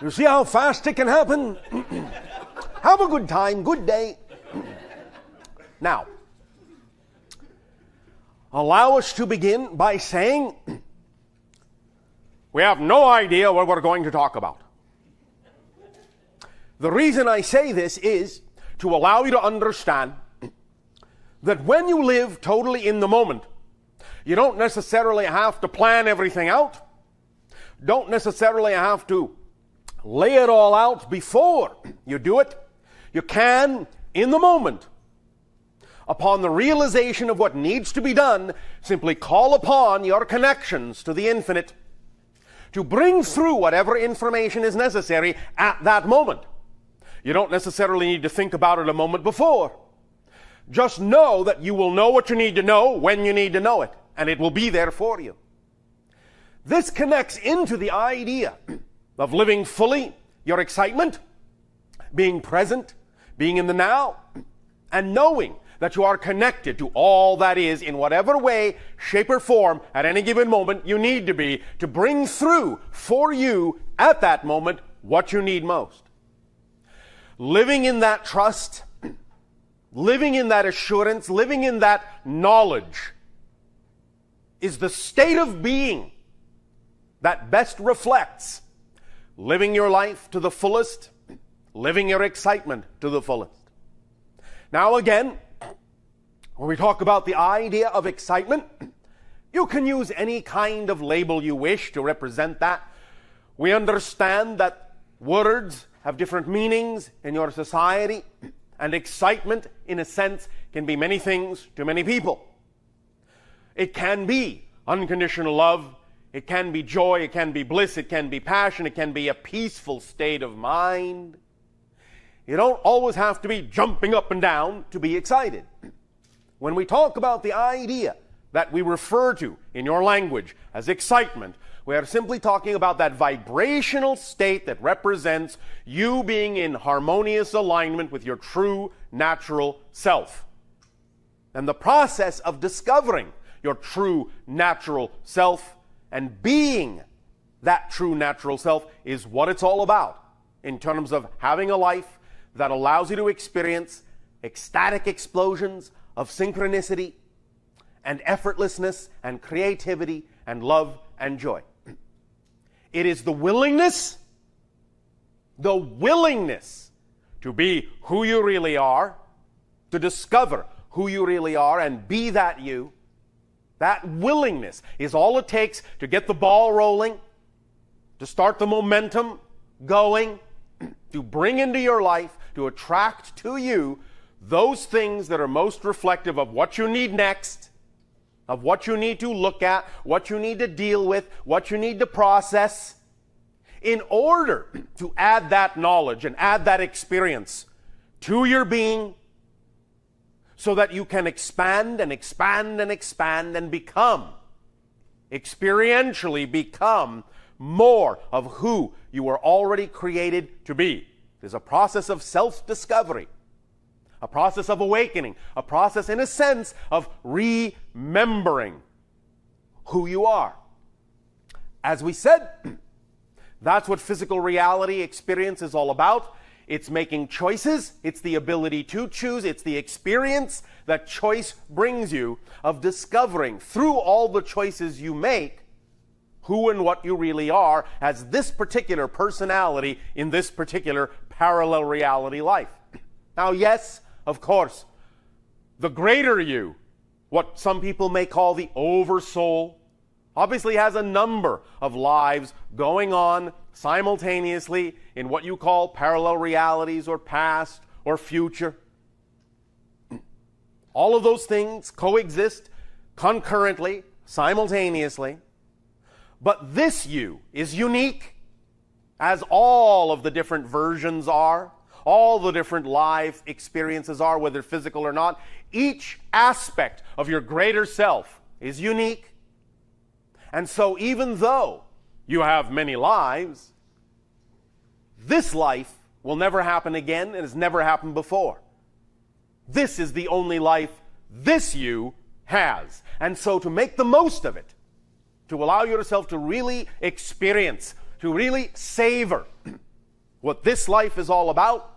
You see how fast it can happen? Have a good time, good day. Now, allow us to begin by saying we have no idea what we're going to talk about. The reason I say this is to allow you to understand that when you live totally in the moment, you don't necessarily have to plan everything out, don't necessarily have to lay it all out before you do it. You can, in the moment, upon the realization of what needs to be done, simply call upon your connections to the infinite to bring through whatever information is necessary at that moment. You don't necessarily need to think about it a moment before. Just know that you will know what you need to know when you need to know it, and it will be there for you. This connects into the idea of living fully your excitement, being present, being in the now, and knowing that you are connected to all that is in whatever way, shape, or form at any given moment you need to be to bring through for you at that moment what you need most. Living in that trust, living in that assurance, living in that knowledge is the state of being that best reflects living your life to the fullest, living your excitement to the fullest. Now again, when we talk about the idea of excitement, you can use any kind of label you wish to represent that. We understand that words have different meanings in your society, and excitement, in a sense, can be many things to many people. It can be unconditional love, it can be joy, it can be bliss, it can be passion, it can be a peaceful state of mind. You don't always have to be jumping up and down to be excited. When we talk about the idea that we refer to in your language as excitement, we are simply talking about that vibrational state that represents you being in harmonious alignment with your true natural self. And the process of discovering your true natural self and being that true natural self is what it's all about in terms of having a life that allows you to experience ecstatic explosions of synchronicity and effortlessness and creativity and love and joy. It is the willingness to be who you really are, to discover who you really are and be that you. That willingness is all it takes to get the ball rolling, to start the momentum going, to bring into your life, to attract to you those things that are most reflective of what you need next, of what you need to look at, what you need to deal with, what you need to process, in order to add that knowledge and add that experience to your being so that you can expand and expand and expand and experientially become more of who you were already created to be. There's a process of self-discovery, a process of awakening, a process, in a sense, of remembering who you are. As we said, that's what physical reality experience is all about. It's making choices. It's the ability to choose. It's the experience that choice brings you of discovering through all the choices you make who and what you really are as this particular personality in this particular parallel reality life. Now, yes, of course, the greater you, what some people may call the oversoul, obviously has a number of lives going on simultaneously in what you call parallel realities or past or future. All of those things coexist concurrently, simultaneously. But this you is unique, as all of the different versions are, all the different life experiences are, whether physical or not. Each aspect of your greater self is unique. And so even though you have many lives, this life will never happen again and has never happened before. This is the only life this you has. And so to make the most of it, to allow yourself to really experience, to really savor what this life is all about,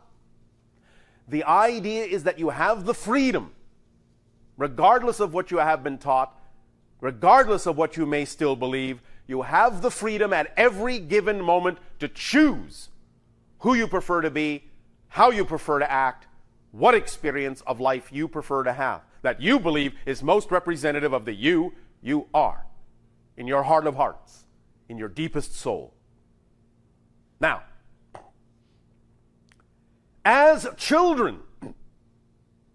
the idea is that you have the freedom, regardless of what you have been taught, regardless of what you may still believe, you have the freedom at every given moment to choose who you prefer to be, how you prefer to act, what experience of life you prefer to have, that you believe is most representative of the you are, in your heart of hearts, in your deepest soul. Now, as children,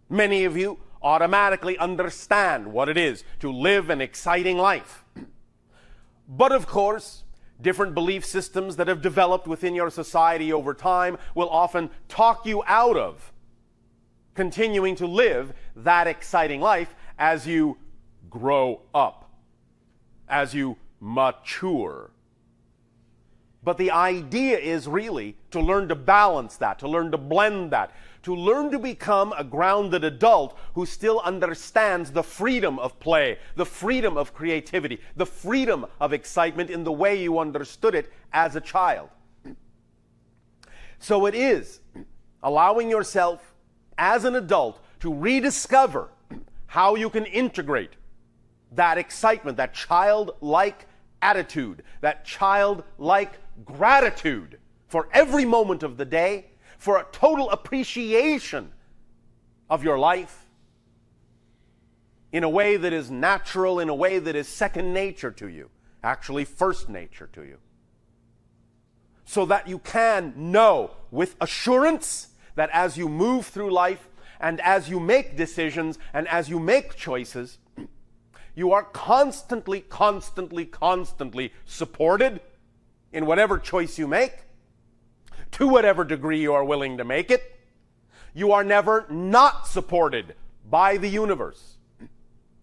many of you automatically understand what it is to live an exciting life. But of course, different belief systems that have developed within your society over time will often talk you out of continuing to live that exciting life as you grow up, as you mature. But the idea is really to learn to balance that, to learn to blend that, to learn to become a grounded adult who still understands the freedom of play, the freedom of creativity, the freedom of excitement in the way you understood it as a child. So it is allowing yourself as an adult to rediscover how you can integrate that excitement, that childlike attitude, that childlike gratitude for every moment of the day, for a total appreciation of your life in a way that is natural, in a way that is second nature to you, actually first nature to you. So that you can know with assurance that as you move through life and as you make decisions and as you make choices, you are constantly supported in whatever choice you make, to whatever degree you are willing to make it. You are never not supported by the universe.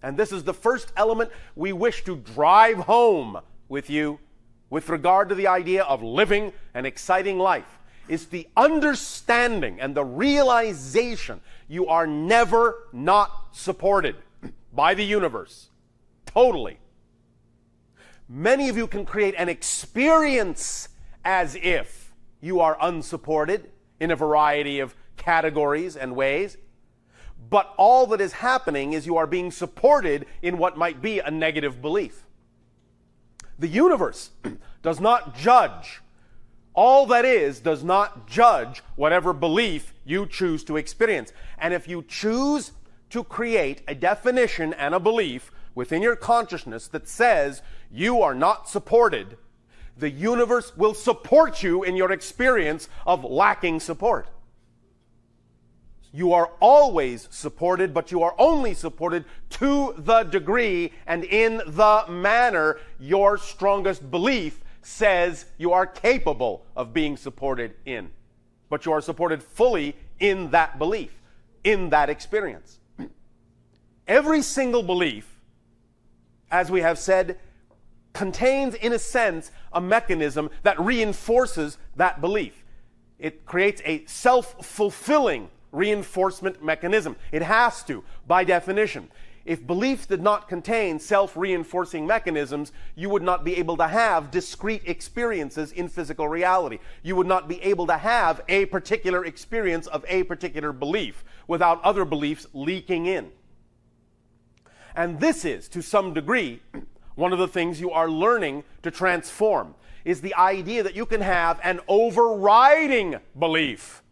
And this is the first element we wish to drive home with you with regard to the idea of living an exciting life, is the understanding and the realization you are never not supported by the universe. Totally. Many of you can create an experience as if you are unsupported in a variety of categories and ways, but all that is happening is you are being supported in what might be a negative belief. The universe does not judge. All that is does not judge whatever belief you choose to experience. And if you choose to create a definition and a belief within your consciousness that says you are not supported, the universe will support you in your experience of lacking support. You are always supported, but you are only supported to the degree and in the manner your strongest belief says you are capable of being supported in. But you are supported fully in that belief, in that experience. Every single belief, as we have said, contains, in a sense, a mechanism that reinforces that belief. It creates a self-fulfilling reinforcement mechanism. It has to, by definition. If belief did not contain self-reinforcing mechanisms, you would not be able to have discrete experiences in physical reality. You would not be able to have a particular experience of a particular belief without other beliefs leaking in. And this is, to some degree, one of the things you are learning to transform, is the idea that you can have an overriding belief.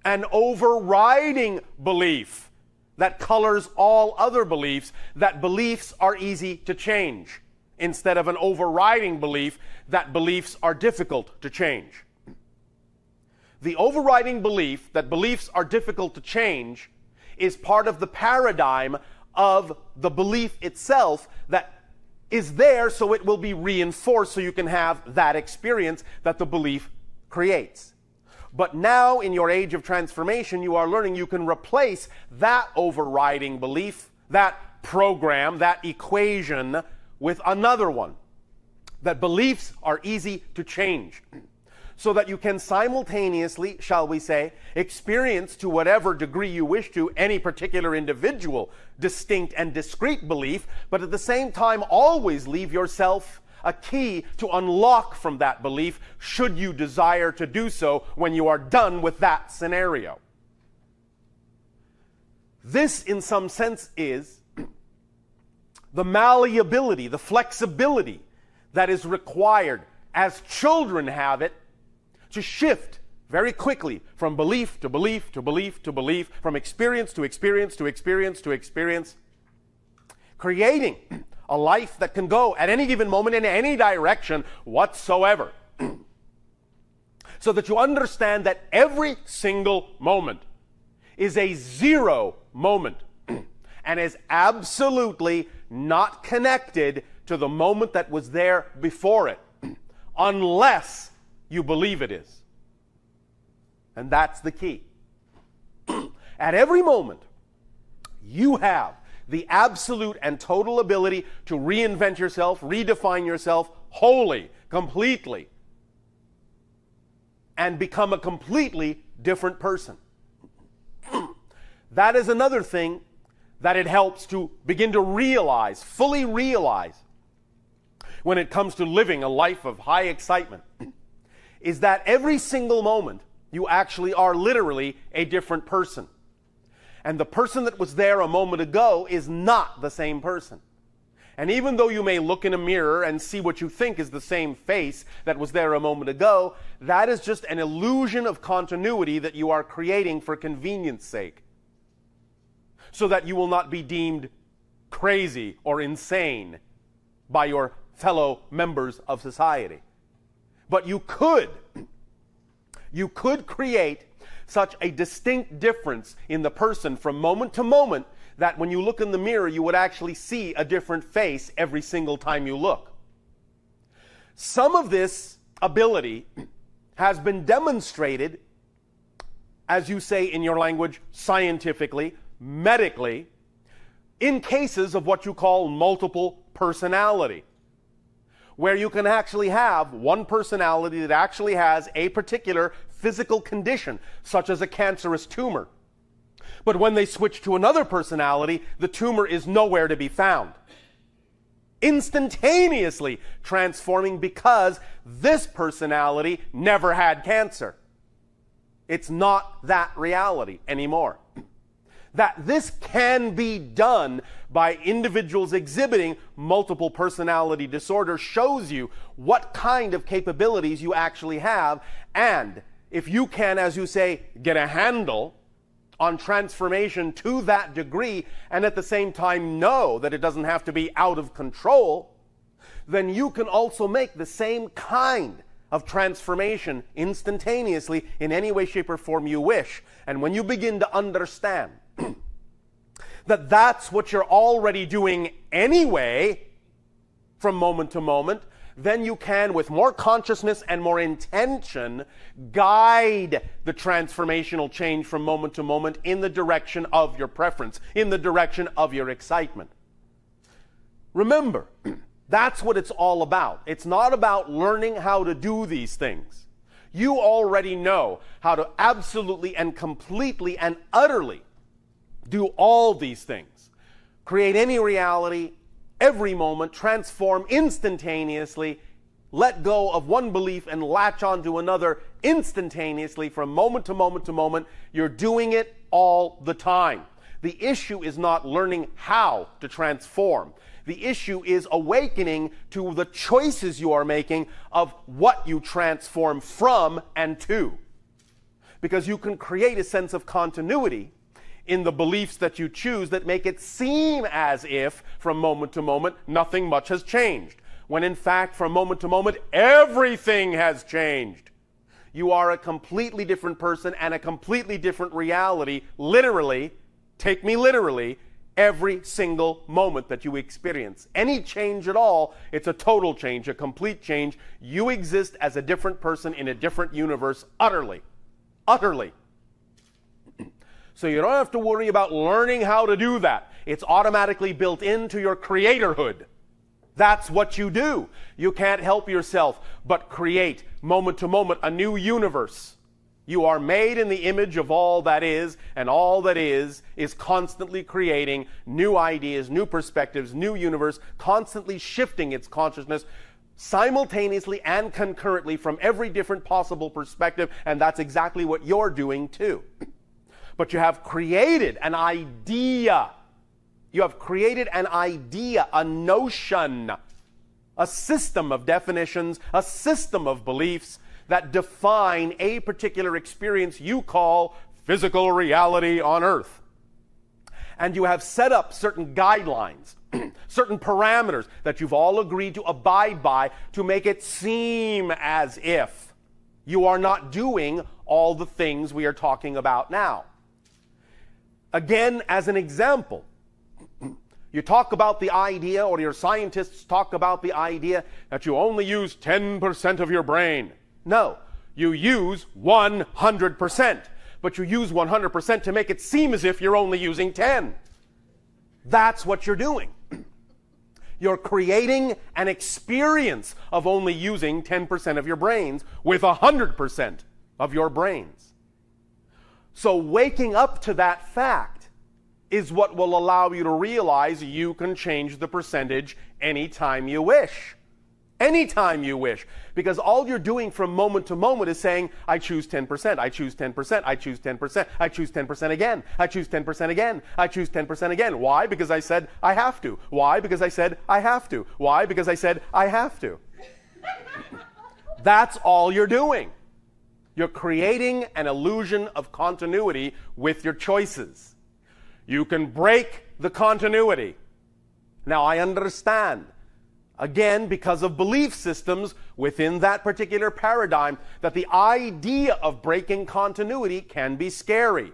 An overriding belief that colors all other beliefs, that beliefs are easy to change, instead of an overriding belief that beliefs are difficult to change. The overriding belief that beliefs are difficult to change is part of the paradigm of the belief itself that is there so it will be reinforced so you can have that experience that the belief creates. But now, in your age of transformation, you are learning you can replace that overriding belief, that program, that equation, with another one. That beliefs are easy to change. So that you can simultaneously, shall we say, experience to whatever degree you wish to any particular individual distinct and discrete belief, but at the same time always leave yourself a key to unlock from that belief should you desire to do so when you are done with that scenario. This, in some sense, is the malleability, the flexibility that is required as children have it to shift very quickly from belief to belief to belief to belief, from experience to experience to experience to experience, creating a life that can go at any given moment in any direction whatsoever. So that you understand that every single moment is a zero moment and is absolutely not connected to the moment that was there before it, unless you believe it is. And that's the key. At every moment, you have the absolute and total ability to reinvent yourself, redefine yourself wholly, completely, and become a completely different person. That is another thing that it helps to begin to realize, fully realize, when it comes to living a life of high excitement, is that every single moment you actually are literally a different person. And the person that was there a moment ago is not the same person. And even though you may look in a mirror and see what you think is the same face that was there a moment ago, that is just an illusion of continuity that you are creating for convenience sake, so that you will not be deemed crazy or insane by your fellow members of society. But you could create such a distinct difference in the person from moment to moment that when you look in the mirror, you would actually see a different face every single time you look. Some of this ability has been demonstrated, as you say in your language, scientifically, medically, in cases of what you call multiple personality, where you can actually have one personality that actually has a particular physical condition, such as a cancerous tumor. But when they switch to another personality, the tumor is nowhere to be found, instantaneously transforming because this personality never had cancer. It's not that reality anymore. That this can be done by individuals exhibiting multiple personality disorder shows you what kind of capabilities you actually have, and if you can, as you say, get a handle on transformation to that degree, and at the same time know that it doesn't have to be out of control, then you can also make the same kind of transformation instantaneously in any way, shape, or form you wish. And when you begin to understand that that's what you're already doing anyway from moment to moment, then you can, with more consciousness and more intention, guide the transformational change from moment to moment in the direction of your preference, in the direction of your excitement. Remember, that's what it's all about. It's not about learning how to do these things. You already know how to absolutely and completely and utterly do all these things. Create any reality, every moment, transform instantaneously, let go of one belief and latch onto another instantaneously from moment to moment to moment. You're doing it all the time. The issue is not learning how to transform. The issue is awakening to the choices you are making of what you transform from and to. Because you can create a sense of continuity in the beliefs that you choose that make it seem as if, from moment to moment, nothing much has changed. When in fact, from moment to moment, everything has changed. You are a completely different person and a completely different reality, literally, take me literally, every single moment that you experience. Any change at all, it's a total change, a complete change. You exist as a different person in a different universe, utterly. Utterly. So you don't have to worry about learning how to do that. It's automatically built into your creatorhood. That's what you do. You can't help yourself but create, moment to moment, a new universe. You are made in the image of all that is, and all that is constantly creating new ideas, new perspectives, new universe, constantly shifting its consciousness simultaneously and concurrently from every different possible perspective, and that's exactly what you're doing too. But you have created an idea. You have created an idea, a notion, a system of definitions, a system of beliefs that define a particular experience you call physical reality on Earth. And you have set up certain guidelines, certain parameters that you've all agreed to abide by to make it seem as if you are not doing all the things we are talking about now. Again, as an example, you talk about the idea, or your scientists talk about the idea that you only use 10% of your brain. No, you use 100%, but you use 100% to make it seem as if you're only using 10. That's what you're doing. You're creating an experience of only using 10% of your brains with 100% of your brains. So waking up to that fact is what will allow you to realize you can change the percentage anytime you wish. Anytime you wish. Because all you're doing from moment to moment is saying, I choose 10%, I choose 10%, I choose 10%, I choose 10% again, I choose 10% again, I choose 10% again. Why? Because I said I have to. Why? Because I said I have to. Why? Because I said I have to. That's all you're doing. You're creating an illusion of continuity with your choices. You can break the continuity. Now, I understand, again, because of belief systems within that particular paradigm, that the idea of breaking continuity can be scary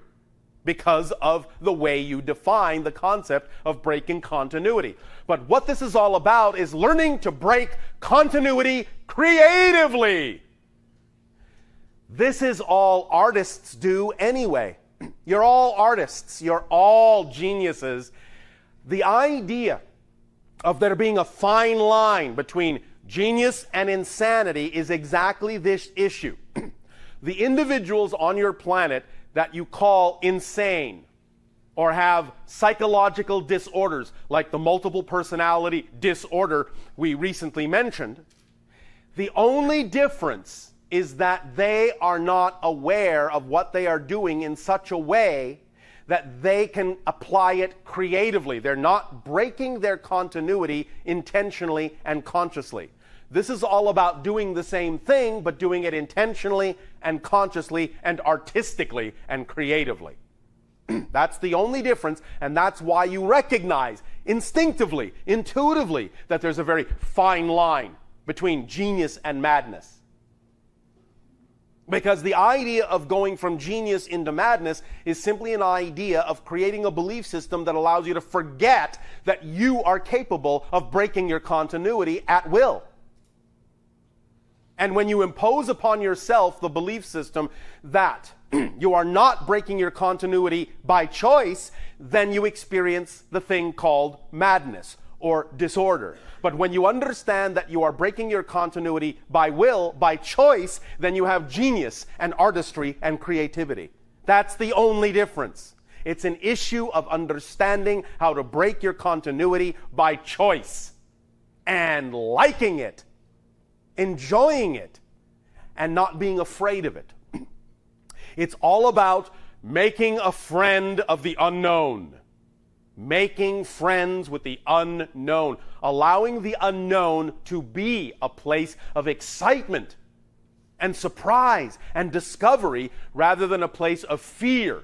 because of the way you define the concept of breaking continuity. But what this is all about is learning to break continuity creatively. This is all artists do anyway. You're all artists. You're all geniuses. The idea of there being a fine line between genius and insanity is exactly this issue. The individuals on your planet that you call insane or have psychological disorders like the multiple personality disorder we recently mentioned, the only difference is that they are not aware of what they are doing in such a way that they can apply it creatively. They're not breaking their continuity intentionally and consciously. This is all about doing the same thing, but doing it intentionally and consciously and artistically and creatively. That's the only difference, and that's why you recognize instinctively, intuitively, that there's a very fine line between genius and madness. Because the idea of going from genius into madness is simply an idea of creating a belief system that allows you to forget that you are capable of breaking your continuity at will. And when you impose upon yourself the belief system that you are not breaking your continuity by choice, then you experience the thing called madness or disorder. But when you understand that you are breaking your continuity by will, by choice, then you have genius and artistry and creativity. That's the only difference. It's an issue of understanding how to break your continuity by choice and liking it, enjoying it, and not being afraid of it. It's all about making a friend of the unknown. Making friends with the unknown. Allowing the unknown to be a place of excitement and surprise and discovery rather than a place of fear.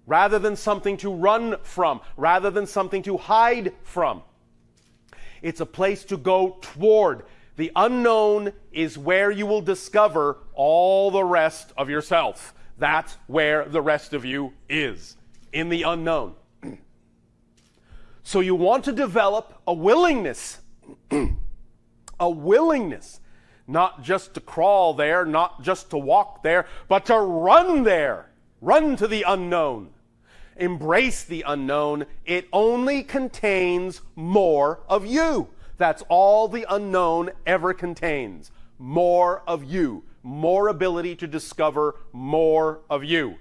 Rather than something to run from. Rather than something to hide from. It's a place to go toward. The unknown is where you will discover all the rest of yourself. That's where the rest of you is. In the unknown. So you want to develop a willingness. A willingness. Not just to crawl there, not just to walk there, but to run there. Run to the unknown. Embrace the unknown. It only contains more of you. That's all the unknown ever contains. More of you. More ability to discover more of you.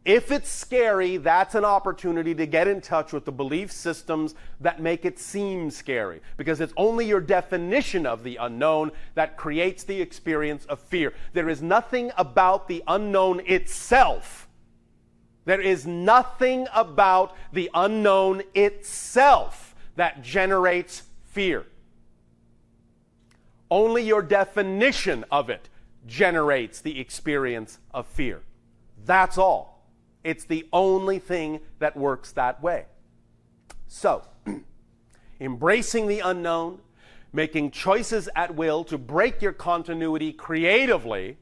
If it's scary, that's an opportunity to get in touch with the belief systems that make it seem scary, because it's only your definition of the unknown that creates the experience of fear. There is nothing about the unknown itself. There is nothing about the unknown itself that generates fear. Only your definition of it generates the experience of fear. That's all. It's the only thing that works that way. So, embracing the unknown, making choices at will to break your continuity creatively,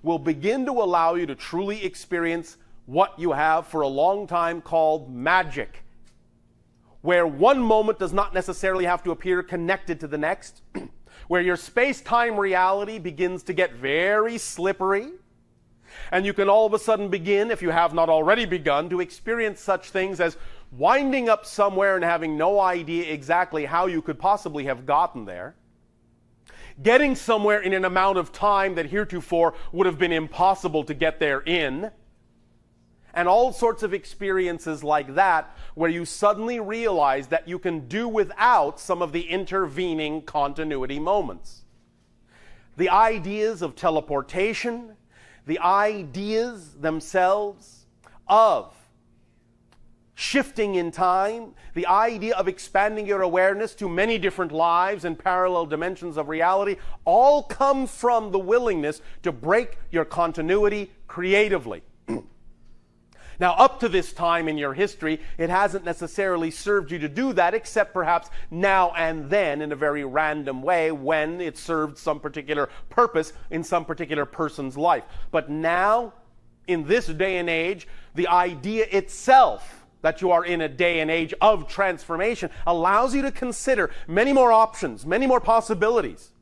will begin to allow you to truly experience what you have for a long time called magic, where one moment does not necessarily have to appear connected to the next, where your space-time reality begins to get very slippery, and you can all of a sudden begin, if you have not already begun, to experience such things as winding up somewhere and having no idea exactly how you could possibly have gotten there, getting somewhere in an amount of time that heretofore would have been impossible to get there in, and all sorts of experiences like that where you suddenly realize that you can do without some of the intervening continuity moments. The ideas of teleportation, the ideas themselves of shifting in time, the idea of expanding your awareness to many different lives and parallel dimensions of reality, all come from the willingness to break your continuity creatively. Now, up to this time in your history, it hasn't necessarily served you to do that, except perhaps now and then in a very random way when it served some particular purpose in some particular person's life. But now, in this day and age, the idea itself that you are in a day and age of transformation allows you to consider many more options, many more possibilities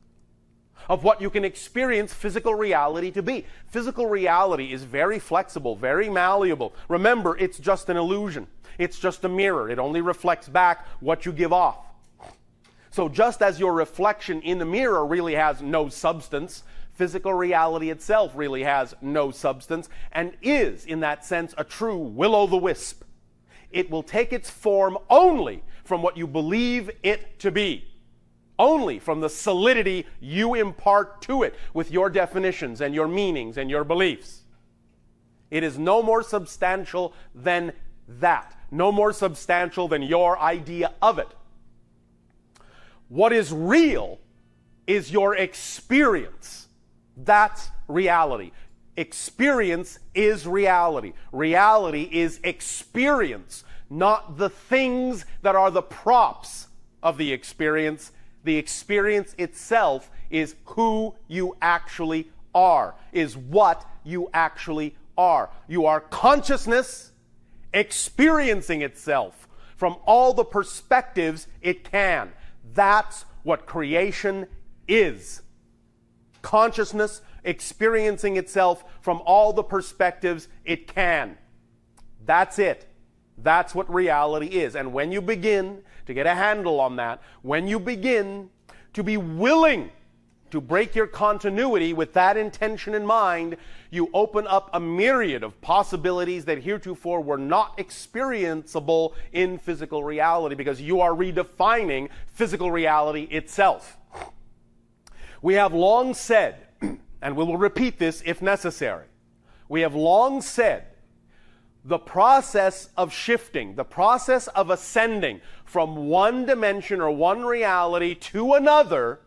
of what you can experience physical reality to be. Physical reality is very flexible, very malleable. Remember, it's just an illusion. It's just a mirror. It only reflects back what you give off. So just as your reflection in the mirror really has no substance, physical reality itself really has no substance and is, in that sense, a true will-o'-the-wisp. It will take its form only from what you believe it to be. Only from the solidity you impart to it with your definitions and your meanings and your beliefs. It is no more substantial than that. No more substantial than your idea of it. What is real is your experience. That's reality. Experience is reality. Reality is experience, not the things that are the props of the experience. The experience itself is who you actually are, is what you actually are. You are consciousness experiencing itself from all the perspectives it can. That's what creation is. Consciousness experiencing itself from all the perspectives it can. That's it. That's what reality is. And when you begin to get a handle on that, when you begin to be willing to break your continuity with that intention in mind, you open up a myriad of possibilities that heretofore were not experienceable in physical reality, because you are redefining physical reality itself. We have long said, and we will repeat this if necessary, we have long said the process of shifting, the process of ascending from one dimension or one reality to another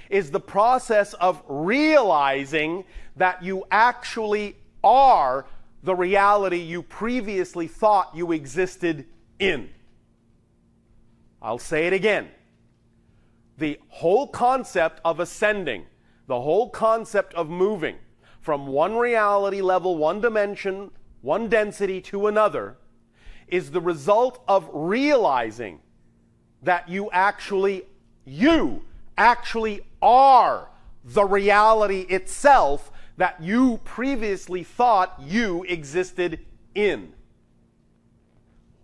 is the process of realizing that you actually are the reality you previously thought you existed in. I'll say it again. The whole concept of ascending, the whole concept of moving from one reality level, one dimension, one density to another, is the result of realizing that you actually are the reality itself that you previously thought you existed in.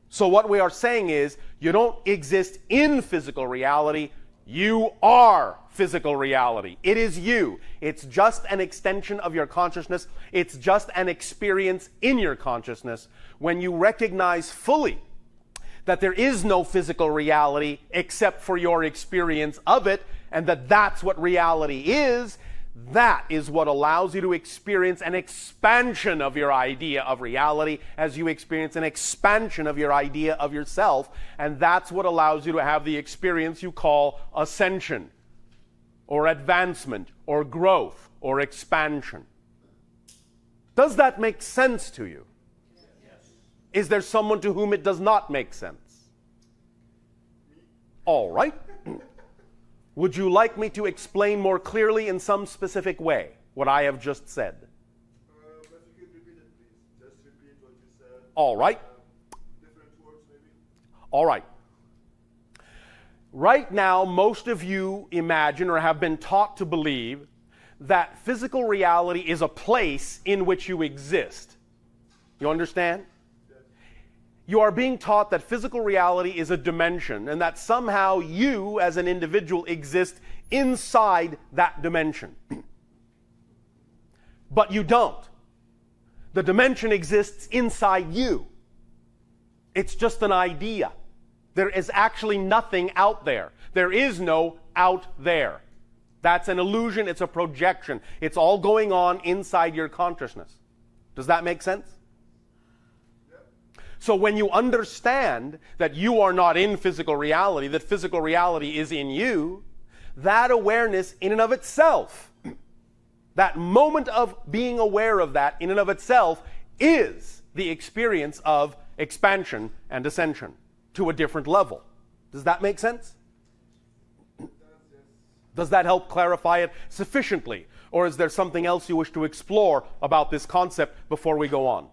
So what we are saying is, you don't exist in physical reality, You are physical reality. It is you. It's just an extension of your consciousness. It's just an experience in your consciousness. When you recognize fully that there is no physical reality except for your experience of it, and that that's what reality is, that is what allows you to experience an expansion of your idea of reality as you experience an expansion of your idea of yourself. And that's what allows you to have the experience you call ascension, or advancement, or growth, or expansion. Does that make sense to you? Yes. Is there someone to whom it does not make sense? All right. Would you like me to explain more clearly in some specific way what I have just said? But you can repeat it, please. Just repeat what you said. All right. Different words, maybe. All right. Right now, most of you imagine or have been taught to believe that physical reality is a place in which you exist. You understand? You are being taught that physical reality is a dimension, and that somehow you, as an individual, exist inside that dimension. But you don't. The dimension exists inside you. It's just an idea. There is actually nothing out there. There is no out there. That's an illusion. It's a projection. It's all going on inside your consciousness. Does that make sense? So when you understand that you are not in physical reality, that physical reality is in you, that awareness in and of itself, that moment of being aware of that in and of itself, is the experience of expansion and ascension to a different level. Does that make sense? Does that help clarify it sufficiently? Or is there something else you wish to explore about this concept before we go on?